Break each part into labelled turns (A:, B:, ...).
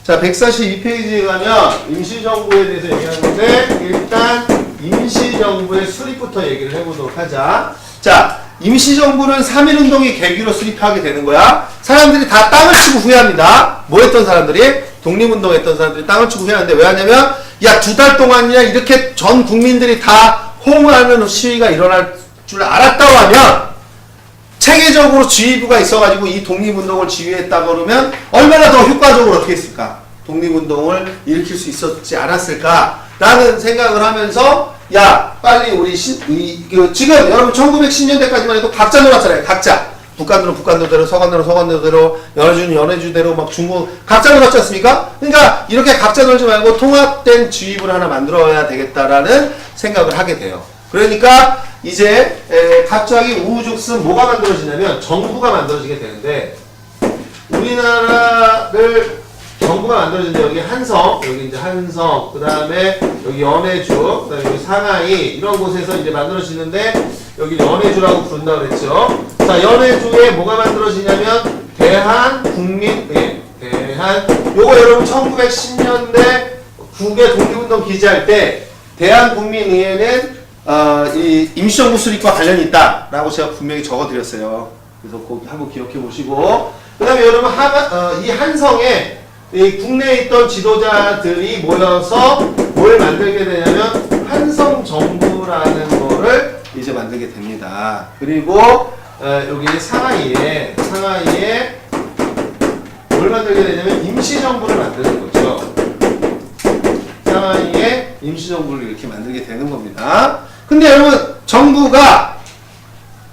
A: 자, 142페이지에 가면 임시정부에 대해서 얘기하는데 일단 임시정부의 수립부터 얘기를 해보도록 하자. 자, 임시정부는 3.1운동이 계기로 수립하게 되는 거야. 사람들이 다 땅을 치고 후회합니다. 뭐 했던 사람들이? 독립운동했던 사람들이 땅을 치고 후회하는데 왜 하냐면 야, 2달 동안이나 이렇게 전 국민들이 다 호응하는 시위가 일어날 줄 알았다고 하면 체계적으로 지휘부가 있어가지고 이 독립운동을 지휘했다 그러면 얼마나 더 효과적으로 어떻게 했을까? 독립운동을 일으킬 수 있었지 않았을까? 라는 생각을 하면서 야, 빨리 우리 지금 여러분 1910년대까지만 해도 각자 놀았잖아요. 각자. 북한들은 북한도대로, 서간들은 서간도대로, 연해주는 연해주대로 막 중국 각자 놀았지 않습니까? 그러니까 이렇게 각자 놀지 말고 통합된 지휘부를 하나 만들어야 되겠다라는 생각을 하게 돼요. 그러니까 이제 갑자기 우후죽순 뭐가 만들어지냐면 정부가 만들어지게 되는데 우리나라를 정부가 만들어지는데 여기 한성, 여기 이제 한성, 그 다음에 여기 연해주, 그 다음에 여기 상하이 이런 곳에서 이제 만들어지는데 여기 연해주라고 부른다고 그랬죠. 자, 연해주에 뭐가 만들어지냐면 대한국민의회, 요거 여러분 1910년대 국외 독립운동 기재할 때 대한국민의회는 이 임시정부 수립과 관련이 있다라고 제가 분명히 적어드렸어요. 그래서 꼭 한번 기억해 보시고 그 다음에 여러분 이 한성에 이 국내에 있던 지도자들이 모여서 뭘 만들게 되냐면 한성정부라는 거를 이제 만들게 됩니다. 그리고 여기 상하이에 뭘 만들게 되냐면 임시정부를 만드는 거죠. 상하이에 임시정부를 이렇게 만들게 되는 겁니다. 근데 여러분 정부가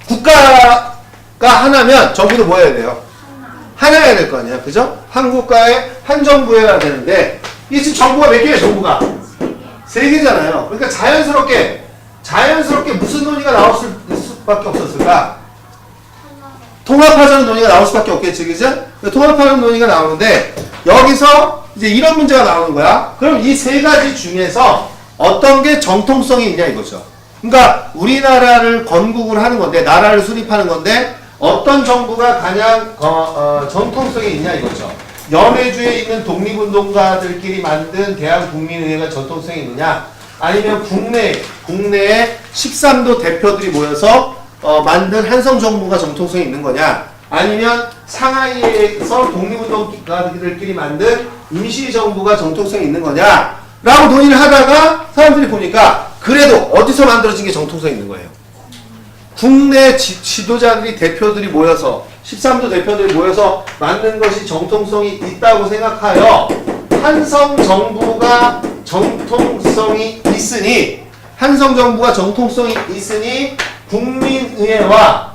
A: 국가가 하나면 정부도 뭐 해야 돼요? 하나여야 될 거 아니야, 그죠? 한 국가에 한 정부여야 되는데 이게 지금 정부가 몇 개예요? 정부가 3개잖아요. 그러니까 자연스럽게 무슨 논의가 나올 수밖에 없었을까? 통합하자는 논의가 나올 수밖에 없겠지, 그죠? 통합하는 논의가 나오는데 여기서 이제 이런 문제가 나오는 거야. 그럼 이 3가지 중에서 어떤 게 정통성이 있냐 이거죠. 그러니까 우리나라를 건국을 하는 건데, 나라를 수립하는 건데 어떤 정부가 가장 정통성이 있냐 이거죠. 연해주에 있는 독립운동가들끼리 만든 대한국민의회가 전통성이 있느냐, 아니면 국내에 13도 대표들이 모여서 만든 한성정부가 정통성이 있는 거냐, 아니면 상하이에서 독립운동가들끼리 만든 임시정부가 정통성이 있는 거냐 라고 논의를 하다가 사람들이 보니까 그래도 어디서 만들어진 게 정통성이 있는 거예요. 국내 지도자들이 대표들이 모여서 13도 대표들이 모여서 만든 것이 정통성이 있다고 생각하여 한성정부가 정통성이 있으니 국민의회와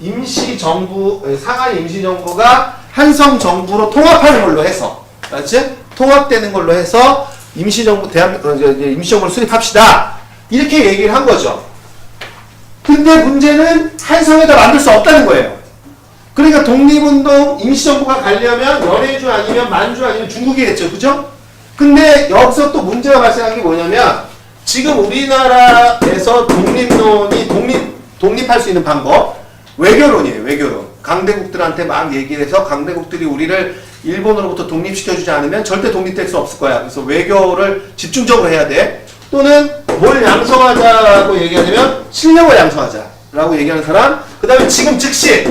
A: 임시정부, 상하이 임시정부가 한성정부로 통합하는 걸로 해서, 맞지? 통합되는 걸로 해서 임시정부를 수립합시다. 이렇게 얘기를 한 거죠. 근데 문제는 한성에다 만들 수 없다는 거예요. 그러니까 독립운동 임시정부가 가려면 연해주 아니면 만주 아니면 중국이겠죠. 그죠? 근데 여기서 또 문제가 발생한 게 뭐냐면 지금 우리나라에서 독립할 수 있는 방법 외교론이에요. 외교론. 강대국들한테 막 얘기를 해서 강대국들이 우리를 일본으로부터 독립시켜주지 않으면 절대 독립될 수 없을 거야. 그래서 외교를 집중적으로 해야 돼. 또는 뭘 양성하자고 얘기하냐면 실력을 양성하자라고 얘기하는 사람, 그 다음에 지금 즉시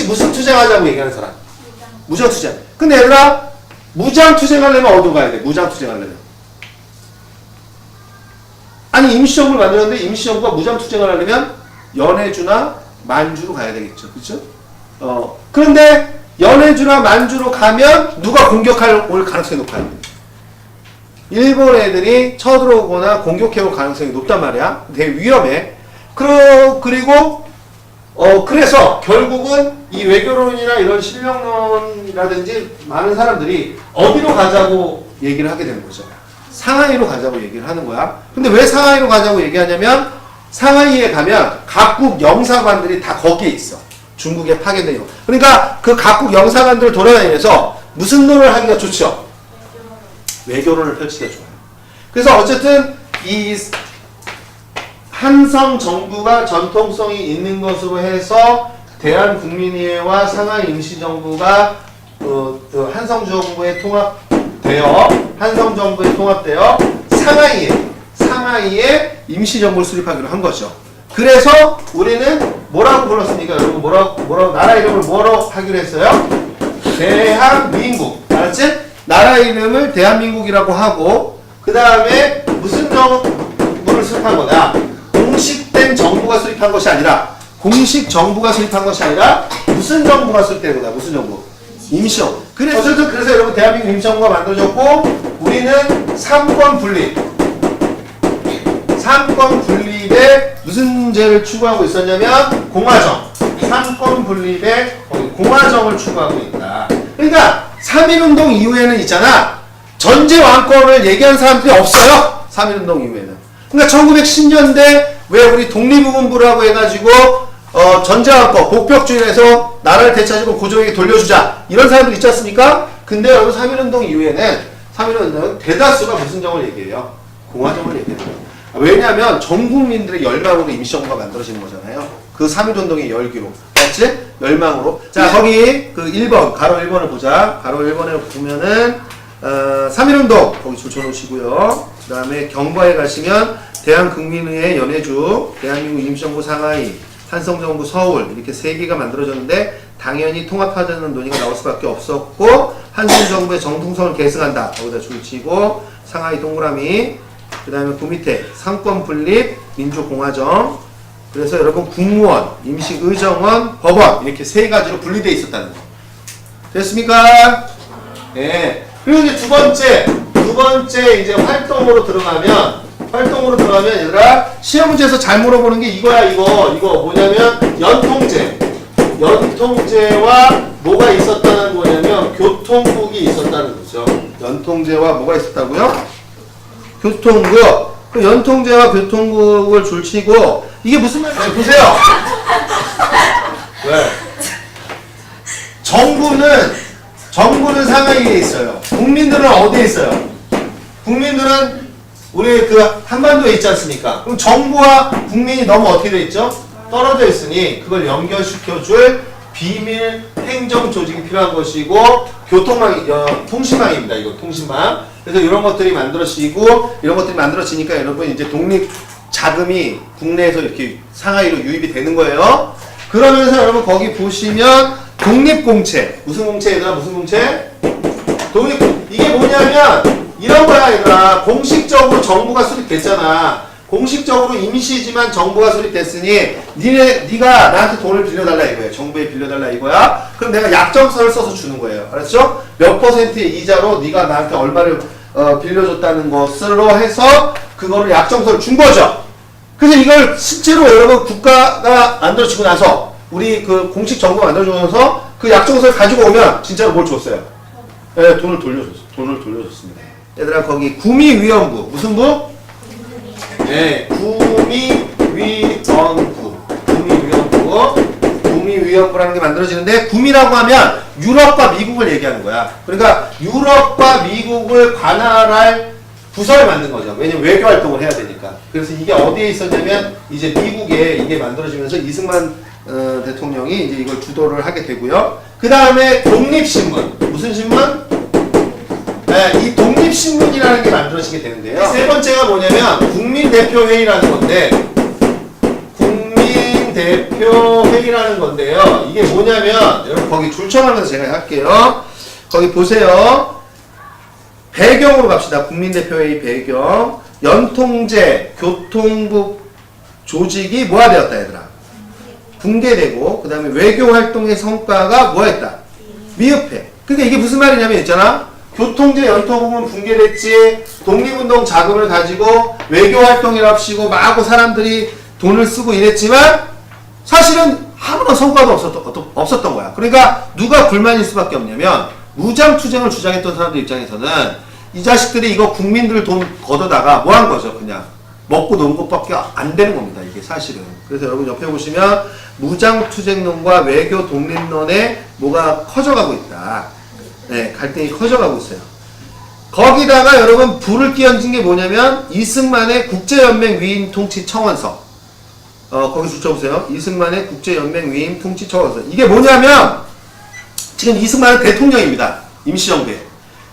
A: 무슨 투쟁하자고 얘기하는 사람, 무장투쟁. 근데 얘들아, 무장투쟁하려면 어디로 가야 돼? 무장투쟁하려면 아니 임시정부를 만들었는데 임시정부가 무장투쟁을 하려면 연해주나 만주로 가야 되겠죠. 그렇죠? 그런데 연해주나 만주로 가면 누가 올 가능성이 높아요? 일본 애들이 쳐들어오거나 공격해올 가능성이 높단 말이야. 되게 위험해. 그래서 결국은 이 외교론이나 이런 실명론이라든지 많은 사람들이 어디로 가자고 얘기를 하게 되는 거죠. 상하이로 가자고 얘기를 하는 거야. 근데 왜 상하이로 가자고 얘기하냐면 상하이에 가면 각국 영사관들이 다 거기에 있어. 중국에 파견된 영. 그러니까 그 각국 영사관들을 돌아다니면서 무슨 논을 하기가 좋죠? 외교론을 펼치기가 좋아요. 그래서 어쨌든 이 한성 정부가 전통성이 있는 것으로 해서 대한국민의회와 상하이 임시정부가 한성정부에 통합되어 상하이에 임시정부를 수립하기로 한 거죠. 그래서 우리는 뭐라고 불렀습니까? 여러분 뭐라고 나라 이름을 뭐로 하기로 했어요? 대한민국. 알았지? 나라 이름을 대한민국이라고 하고 그 다음에 무슨 정부를 수립한 거냐? 공식된 정부가 수립한 것이 아니라 공식 정부가 수립한 것이 아니라 무슨 정부가 수립된 거다? 무슨 정부? 임시정부. 어쨌든 그래서 여러분 대한민국 임시정부가 만들어졌고 우리는 삼권 분립에 무슨 제를 추구하고 있었냐면 공화정. 삼권 분립에 공화정을 추구하고 있다. 그러니까 3.1운동 이후에는 있잖아. 전제 왕권을 얘기한 사람들이 없어요. 3.1운동 이후에는. 그러니까 1910년대 왜 우리 독립의원부라고 해가지고 전제왕권, 복벽주의에서 나라를 되찾고 고종에게 돌려주자 이런 사람들 있지 않습니까? 근데 여러분 3.1운동 이후에는 3.1운동 대다수가 무슨 정을 얘기해요? 공화정을 얘기해요. 왜냐하면 전 국민들의 열망으로 임시정부가 만들어지는 거잖아요. 그 3.1운동의 열기로. 맞지? 열망으로. 자, 거기 그 1번, 가로 1번을 보자. 가로 1번에 보면은 3.1운동 거기 줄쳐놓으시고요. 그 다음에 경과에 가시면 대한국민의회 연해주, 대한민국 임시정부 상하이, 한성정부 서울 이렇게 세 개가 만들어졌는데 당연히 통합하자는 논의가 나올 수밖에 없었고 한성정부의 정통성을 계승한다. 거기다 줄치고 상하이 동그라미 그 다음에 그 밑에 상권분립, 민주공화정 그래서 여러분 국무원, 임시의정원, 법원 이렇게 세 가지로 분리되어 있었다는 거. 됐습니까? 네. 그리고 이제 두 번째 이제 활동으로 들어가면 얘들아 시험 문제에서 잘 물어보는 게 이거야 이거 뭐냐면 연통제와 뭐가 있었다는 거냐면 교통국이 있었다는 거죠. 연통제와 뭐가 있었다고요? 교통국. 그 연통제와 교통국을 줄치고 이게 무슨 말이에요? 보세요. 왜? 정부는 상하이에 있어요. 국민들은 어디에 있어요? 국민들은 우리 그 한반도에 있지 않습니까? 그럼 정부와 국민이 너무 어떻게 돼 있죠? 떨어져 있으니 그걸 연결시켜줄 비밀 행정 조직이 필요한 것이고 통신망입니다. 이거 통신망. 그래서 이런 것들이 만들어지고 이런 것들이 만들어지니까 여러분 이제 독립 자금이 국내에서 이렇게 상하이로 유입이 되는 거예요. 그러면서 여러분 거기 보시면 독립공채. 무슨 공채 얘들아? 무슨 공채? 이게 뭐냐면 이런 거야 얘들아. 공식적으로 정부가 수립됐잖아. 공식적으로 임시지만 정부가 수립됐으니 네가 나한테 돈을 빌려달라 이거야. 정부에 빌려달라 이거야. 그럼 내가 약정서를 써서 주는 거예요. 알았죠? 몇 %의 이자로 네가 나한테 얼마를 빌려줬다는 것으로 해서 그거를 약정서를 준 거죠. 그래서 이걸 실제로 여러분 국가가 만들어지고 나서 우리 그 공식 정부가 만들어주면서 그 약정서를 가지고 오면 진짜로 뭘 줬어요? 네, 돈을 돌려줬습니다. 얘들아 거기 구미위원부 무슨 부? 네, 구미위원부라는 게 만들어지는데 구미라고 하면 유럽과 미국을 얘기하는 거야. 그러니까 유럽과 미국을 관할할 부서를 만든 거죠. 왜냐면 외교 활동을 해야 되니까. 그래서 이게 어디에 있었냐면 이제 미국에 이게 만들어지면서 이승만 대통령이 이제 이걸 주도를 하게 되고요. 그 다음에 독립신문 무슨 신문? 네, 이 독립신문이라는 게 만들어지게 되는데요. 세 번째가 뭐냐면 국민대표회의라는 건데요. 이게 뭐냐면 여러분 거기 줄쳐가면서 제가 할게요. 거기 보세요. 배경으로 갑시다. 국민대표회의 배경. 연통제 교통국 조직이 뭐가 되었다 얘들아? 붕괴되고 그 다음에 외교활동의 성과가 뭐였다? 미흡해. 그러니까 이게 무슨 말이냐면 있잖아. 교통제 연통국은 붕괴됐지. 독립운동 자금을 가지고 외교활동이랍시고 마구 사람들이 돈을 쓰고 이랬지만 사실은 아무런 성과도 없었던 거야. 그러니까 누가 불만일 수밖에 없냐면 무장투쟁을 주장했던 사람들 입장에서는 이 자식들이 이거 국민들 돈 걷어다가 뭐 한 거죠. 그냥 먹고 노는 것밖에 안 되는 겁니다. 이게 사실은. 그래서 여러분 옆에 보시면 무장투쟁론과 외교 독립론에 뭐가 커져가고 있다. 네, 갈등이 커져가고 있어요. 거기다가 여러분 불을 끼얹은 게 뭐냐면 이승만의 국제연맹 위임 통치 청원서. 거기 붙여보세요. 이승만의 국제연맹 위임 통치 청원서. 이게 뭐냐면 지금 이승만은 대통령입니다. 임시정부에.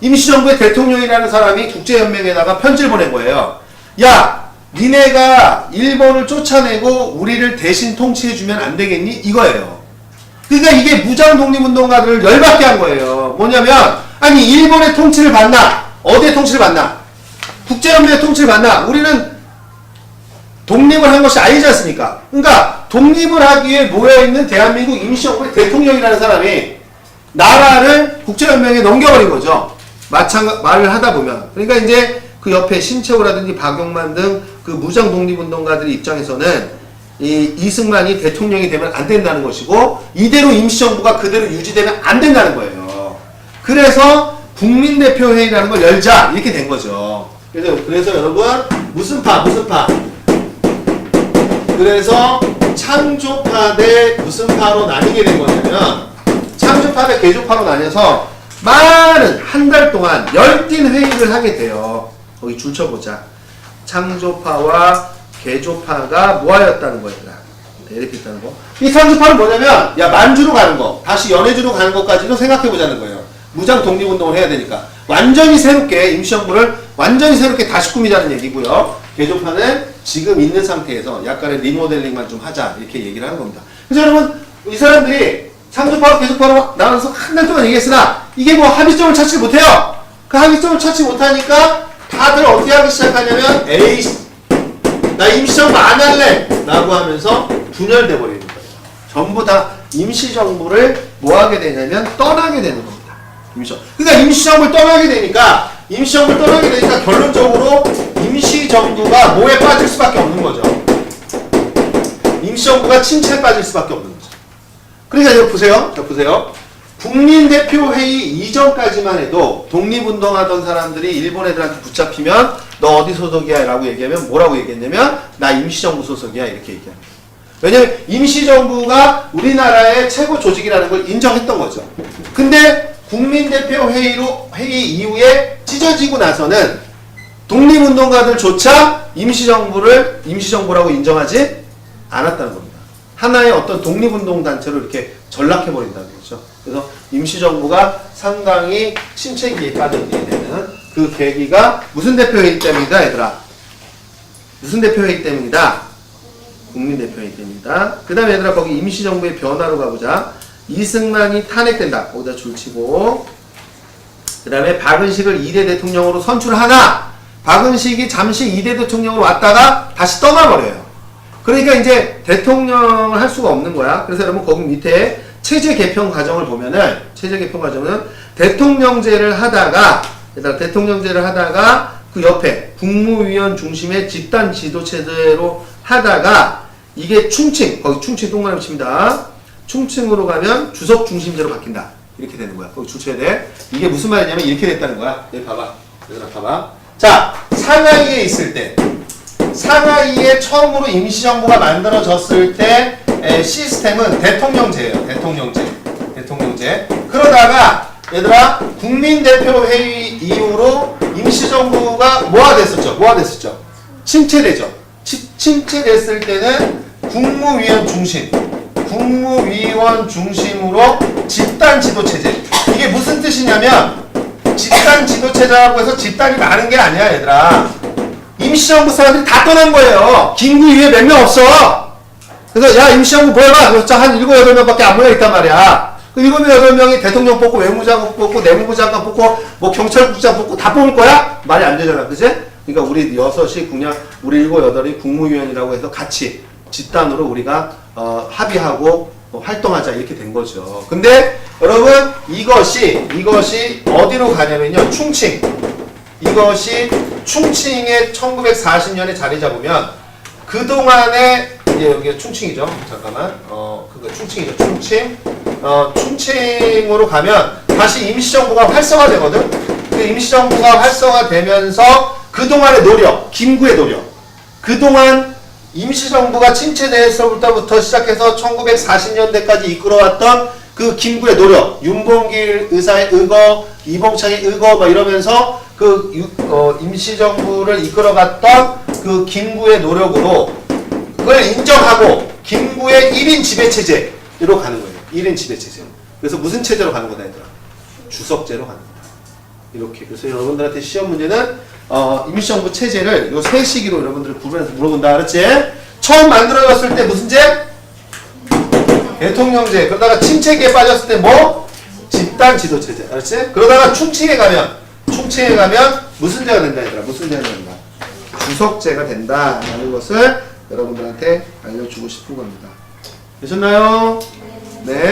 A: 임시정부의 대통령이라는 사람이 국제연맹에다가 편지를 보낸 거예요. 야, 니네가 일본을 쫓아내고 우리를 대신 통치해주면 안 되겠니? 이거예요. 그러니까 이게 무장 독립운동가들을 열받게 한 거예요. 뭐냐면, 아니, 일본의 통치를 받나? 어디의 통치를 받나? 국제연맹의 통치를 받나? 우리는 독립을 한 것이 아니지 않습니까? 그러니까, 독립을 하기 위해 모여있는 대한민국 임시정부의 대통령이라는 사람이 나라를 국제연맹에 넘겨버린 거죠. 말을 하다 보면. 그러니까 이제 그 옆에 신채호라든지 박용만 등 그 무장 독립운동가들 입장에서는 이승만이 대통령이 되면 안 된다는 것이고, 이대로 임시정부가 그대로 유지되면 안 된다는 거예요. 그래서 국민대표회의라는 걸 열자 이렇게 된 거죠. 그래서 여러분 무슨 파? 그래서 창조파 대 무슨 파로 나뉘게 된 거냐면, 창조파 대 개조파로 나뉘어서 많은 한 달 동안 열띤 회의를 하게 돼요. 거기 줄 쳐보자. 창조파와 개조파가 뭐하였다는 거야. 이렇게 있다는 거. 이 창조파는 뭐냐면, 야, 만주로 가는 거, 다시 연해주로 가는 것까지도 생각해보자는 거예요. 무장 독립운동을 해야 되니까. 완전히 새롭게, 임시정부를 완전히 새롭게 다시 꾸미자는 얘기고요. 개조파는 지금 있는 상태에서 약간의 리모델링만 좀 하자, 이렇게 얘기를 하는 겁니다. 그래서 여러분, 이 사람들이 창조파와 개조파로 나눠서 한 달 동안 얘기했으나, 이게 뭐 합의점을 찾지 못해요. 그 합의점을 찾지 못하니까 다들 어떻게 하기 시작하냐면, 에이, 나 임시정부 안 할래! 라고 하면서 분열돼 버리는 거예요. 전부 다 임시정부를 뭐 하게 되냐면 떠나게 되는 겁니다. 그러니까 임시정부를 떠나게 되니까 결론적으로 임시정부가 뭐에 빠질 수밖에 없는 거죠. 임시정부가 침체에 빠질 수밖에 없는 거죠. 그러니까 이거 보세요. 국민대표회의 이전까지만 해도 독립운동하던 사람들이 일본 애들한테 붙잡히면 너 어디 소속이야? 라고 얘기하면 뭐라고 얘기했냐면 나 임시정부 소속이야 이렇게 얘기합니다. 왜냐면 임시정부가 우리나라의 최고 조직이라는 걸 인정했던 거죠. 근데 국민대표회의 이후에 찢어지고 나서는 독립운동가들조차 임시정부라고 인정하지 않았다는 겁니다. 하나의 어떤 독립운동단체로 이렇게 전락해버린다는 거죠. 그래서 임시정부가 상당히 침체기에 빠져들게 되는 그 계기가 무슨 대표회의 때문이다, 얘들아? 무슨 대표회의 때문이다? 국민대표회의 때문이다. 그 다음에 얘들아, 거기 임시정부의 변화로 가보자. 이승만이 탄핵된다. 거기다 줄치고. 그 다음에 박은식을 2대 대통령으로 선출하나, 박은식이 잠시 2대 대통령으로 왔다가 다시 떠나버려요. 그러니까 이제 대통령을 할 수가 없는 거야. 그래서 여러분 거기 밑에 체제 개편 과정을 보면은, 체제 개편 과정은 대통령제를 하다가 그 옆에 국무위원 중심의 집단 지도 체제로 하다가 이게 충칭, 거기 충칭 동그라미 칩니다. 충칭으로 가면 주석 중심제로 바뀐다. 이렇게 되는 거야. 거기 주쳐야 돼. 이게 무슨 말이냐면 이렇게 됐다는 거야. 여기 봐봐. 얘들아 봐봐. 자, 상하이에 있을 때, 상하이에 처음으로 임시정부가 만들어졌을 때 시스템은 대통령제예요. 대통령제. 그러다가 얘들아 국민대표회의 이후로 임시정부가 뭐가 됐었죠? 침체되죠. 침체됐을 때는 국무위원 중심으로 집단 지도체제. 이게 무슨 뜻이냐면 집단 지도체제라고 해서 집단이 많은 게 아니야, 얘들아. 임시정부 사람들이 다 떠난 거예요. 김구위에 몇 명 없어. 그래서 야, 임시정부 뭐 해봐? 한 7, 8명밖에 안 모여있단 말이야. 그 7, 8명이 대통령 뽑고 외무장관 뽑고 내무부 장관 뽑고 뭐 경찰국장 뽑고 다 뽑을 거야? 말이 안 되잖아, 그치? 그러니까 우리 6이 그냥 우리 7, 8이 국무위원이라고 해서 같이 집단으로 우리가 합의하고 활동하자 이렇게 된 거죠. 근데 여러분 이것이 어디로 가냐면요, 충칭. 이것이 충칭에 1940년에 자리 잡으면 그동안에 이제 여기가 충칭이죠. 잠깐만. 그거 충칭이죠. 충칭으로 가면 다시 임시정부가 활성화되거든. 그 임시정부가 활성화되면서 그동안의 노력, 김구의 노력. 그동안 임시정부가 침체돼서부터 시작해서 1940년대까지 이끌어왔던 그 김구의 노력, 윤봉길 의사의 의거, 이봉창의 의거 뭐 이러면서 임시정부를 이끌어갔던 그 김구의 노력으로 그걸 인정하고 김구의 1인 지배체제로 가는 거예요. 1인 지배체제. 그래서 무슨 체제로 가는 거다, 얘들아? 주석제로 갑니다. 이렇게. 그래서 여러분들한테 시험 문제는 임시정부 체제를 요 세 시기로 여러분들을 구분해서 물어본다. 그렇지? 처음 만들어졌을 때 무슨 제? 대통령제. 그러다가 침체기에 빠졌을 때 뭐? 집단 지도체제. 알았지? 그러다가 충칭에 가면 무슨 제가 된다 얘들아? 무슨 제가 된다? 주석제가 된다. 라는 것을 여러분들한테 알려주고 싶은 겁니다. 되셨나요? 네.